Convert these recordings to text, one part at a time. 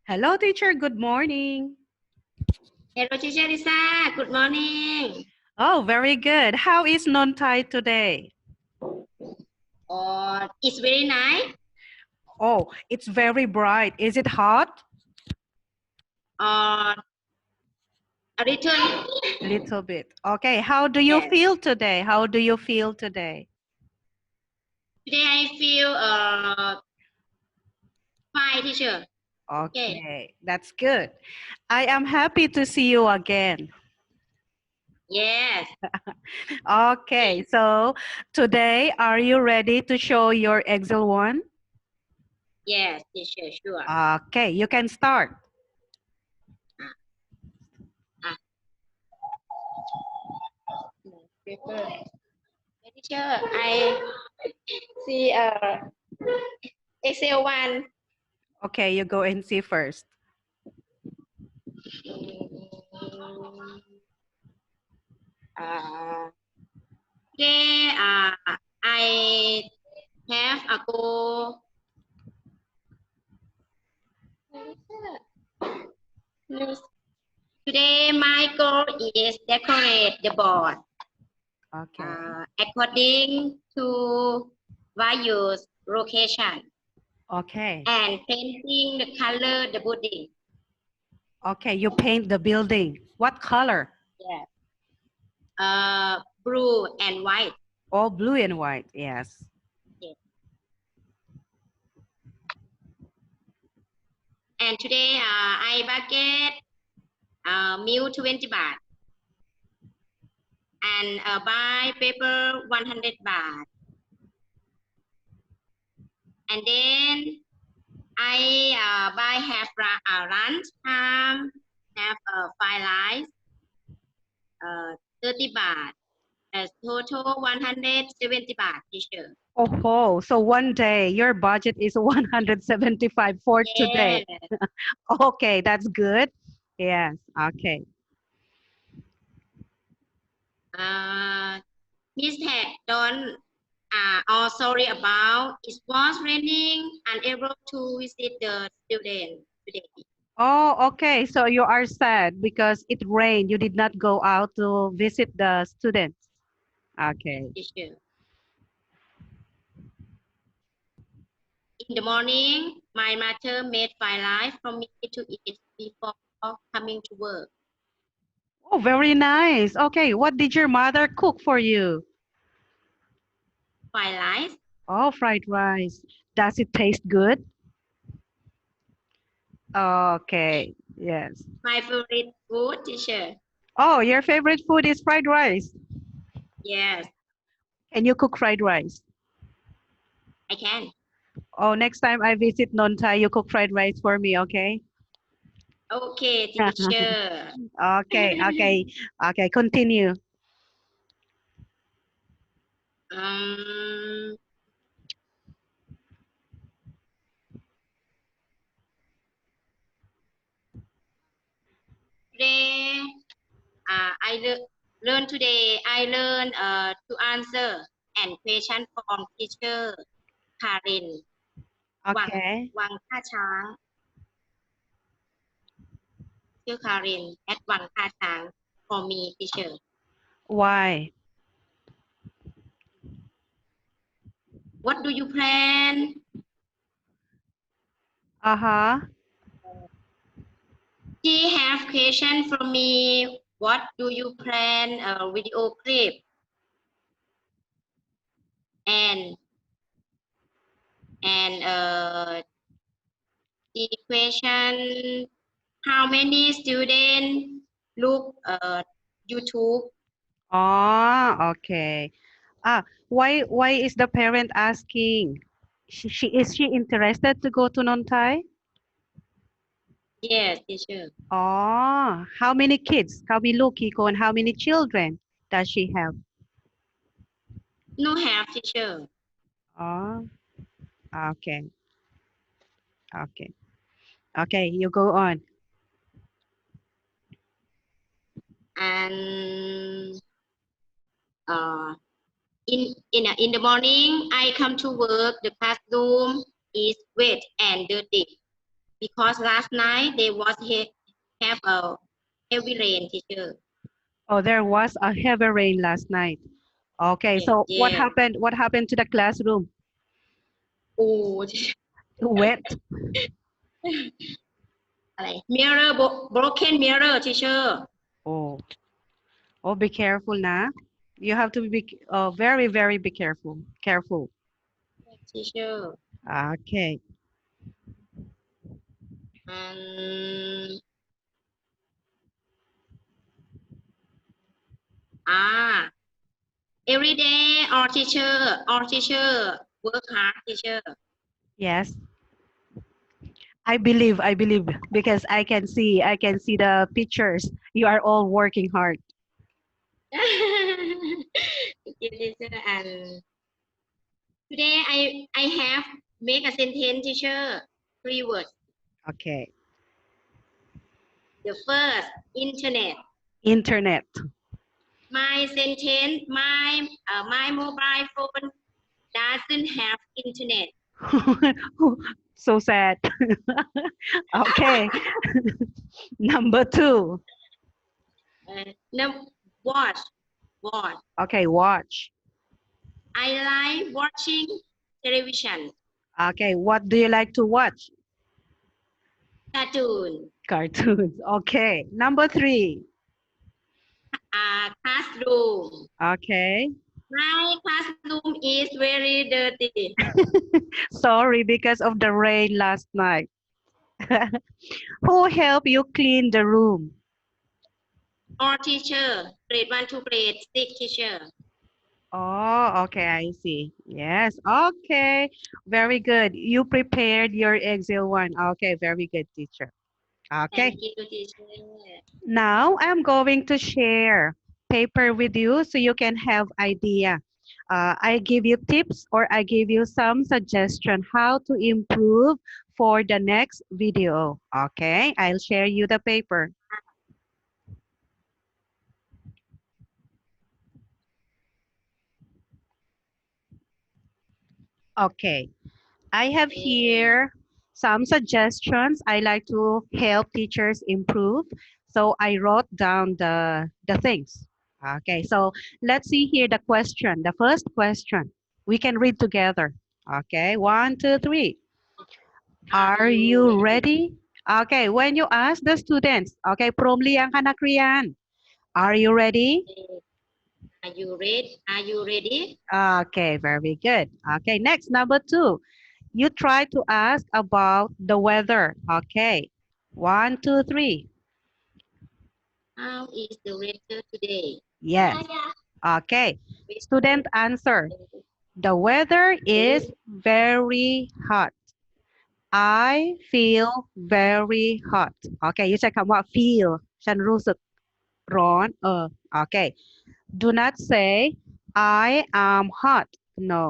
Hello, teacher. Good morning. Hello, teacher Rissa. Good morning. Oh, very good. How is Nonthai today? It's very nice. Oh, it's very bright. Is it hot? Uh, a little. Little bit. Okay. How do you Yes. feel today? How do you feel today? Today I feel fine, teacher. Okay. Okay, that's good. I am happy to see you again. Yes. Okay, so today, are you ready to show your Excel one? Yes, teacher. Sure. Okay, you can start. Ah, paper. Hey, teacher, I see Excel one. Okay, you go and see first. Mm, Today I have a goal. Today my goal is decorate the board Okay. according to values, location, Okay. and painting the color the building. Okay, you paint the building. What color? Yes. Blue and white. Oh, blue and white. Yes. Yes. And today I budget meal 20 baht and buy paper 100 baht. And then I buy half lunch time, have fried rice, 30 baht, as total 170 baht, teacher. Oh, so one day your budget is 175 for today. Yes. Okay, that's good. Yes. Okay. Mistake don't sorry about it was raining, unable to visit the student today. Oh, okay. So you are sad because it rained. You did not go out to visit the students. Yes, Okay. teacher. In the morning, my mother made fried rice for me to eat before coming to work. Oh, very nice. Okay, what did your mother cook for you? Fried rice, Oh, fried rice. Does it taste good? Okay. Yes. my favorite food, teacher. Oh, your favorite food is fried rice. Yes, Can you cook fried rice? I can. Oh, next time I visit Nonthai, you cook fried rice for me, okay? Okay, teacher. Okay, okay, okay, continue. um, Today, learn today. I learn to answer and question from teacher Karin วัง Okay. วังท่าช้าง teacher Karin at วังท่าช้าง for me teacher. Why? What do you plan? Uh-huh. She have question for me. What do you plan a video clip? And the question, how many students look YouTube? Oh, okay. Why is the parent asking? Is she interested to go to Nonthai? Yes, teacher. Oh, how many kids? Kami Kiko, and how many children does she have? No have teacher. Oh, okay, okay, okay. You go on. And uh, in the morning, I come to work. The classroom is wet and dirty. because last night there was have a heavy rain, teacher. Oh, there was a heavy rain last night. Okay, Yes, so what yes. happened? What happened to the classroom? Oh, Wet. อะไร mirror broken mirror, teacher. Oh, oh, be careful now. You have to be very, very be careful. Careful. Teacher. Okay. And ah, every day our teacher work hard, teacher. Yes. I believe because I can see the pictures. You are all working hard. Teacher, and today I have make a sentence, teacher. 3 words. Okay. The first, internet. Internet. My sentence, my mobile phone doesn't have internet. So sad. Okay. Number two. No, watch, watch. Okay, watch. I like watching television, Okay, what do you like to watch? cartoon, Cartoons. Okay. Number three. classroom. Okay. My classroom is very dirty. Sorry because of the rain last night. Who helped you clean the room? Our teacher, grade 1 to grade 6 teacher. Oh, okay, I see. Yes, okay. Very good. You prepared your Excel one. Okay, very good, teacher. Thank Okay. you, teacher. Now I'm going to share paper with you so you can have idea. I give you tips or I give you some suggestion how to improve for the next video. Okay, I'll share you the paper. Okay, I have here some suggestions I like to help teachers improve. So I wrote down the things. Okay, so let's see here the question. The first question. We can read together. Okay, one, two, three. Are Are you you ready? ready? Okay, when you ask the students, okay, พร้อมหรือยังคะนักเรียน? Are you ready? Are you ready? Are you ready? Okay, very good. Okay, next, number two. You try to ask about the weather. Okay. One, two, three. How is the weather today? Yes. Okay. Student answer. The weather is very hot. I feel very hot. Okay. อยู่ใช้คำว่า feel ฉันรู้สึกร้อนOkay. Do not say I am hot. No.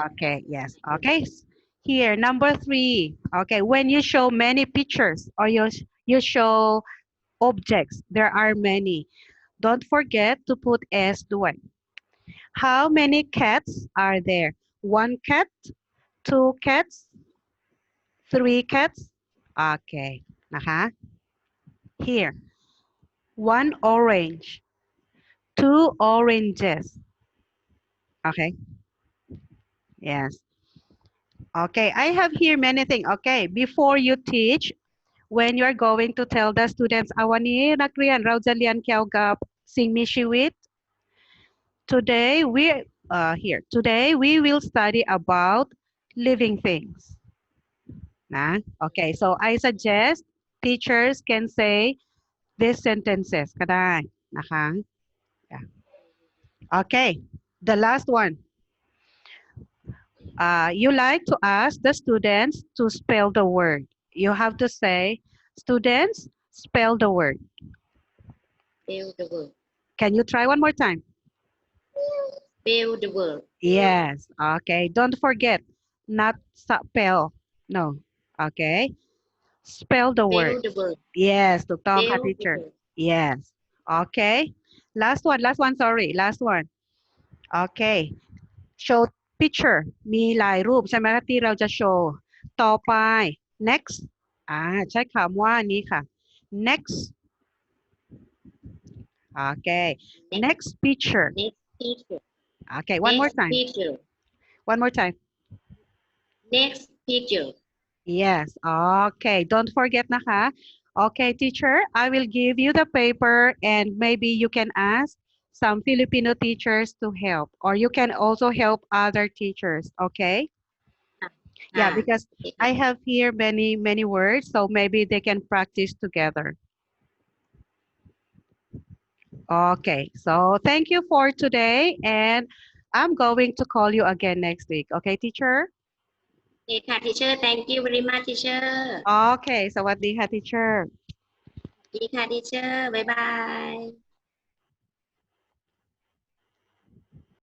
Okay, yes. Okay. Here, number three. Okay, when you show many pictures or you show objects, there are many. Don't forget to put S ด้วย How many cats are there? One cat, two cats, three cats. Okay, นะคะ Here, one orange, two oranges. Okay, yes. Okay, I have here many things. Okay, before you teach, when you are going to tell the students วันนี้นักเรียนเราจะเรียนเกี่ยวกับสิ่งมีชีวิต today we here today we will study about living things นะ okay so I suggest teachers can say these sentences ก็ได้นะคะ yeah. okay the last one you like to ask the students to spell the word you have to say students spell the word Spell the word. can you try one more time Spell the word. yes okay don't forget not spell no okay spell the word Spell the word. yes ถูกต้องค่ะ Spell the teacher word. yes okay last one sorry last one okay show picture มีหลายรูปใช่ไหมที่เราจะโชว์ ต่อไป next ใช้คำว่านี้ค่ะ next โอเค next next picture next picture โอเค one more next time picture one more time next picture yes okay don't forget นะคะ okay teacher I will give you the paper and maybe you can ask some Filipino teachers to help or you can also help other teachers okay ค่ะ yeah ค่ะ because โอเค I ค่ะ have here many words so maybe they can practice together okay so thank you for today and I'm going to call you again next week okay teacher โอเคค่ะ teacher thank you very much teacher okay สวัสดีค่ะ teacher ดีค่ะ teacher บ๊ายบาย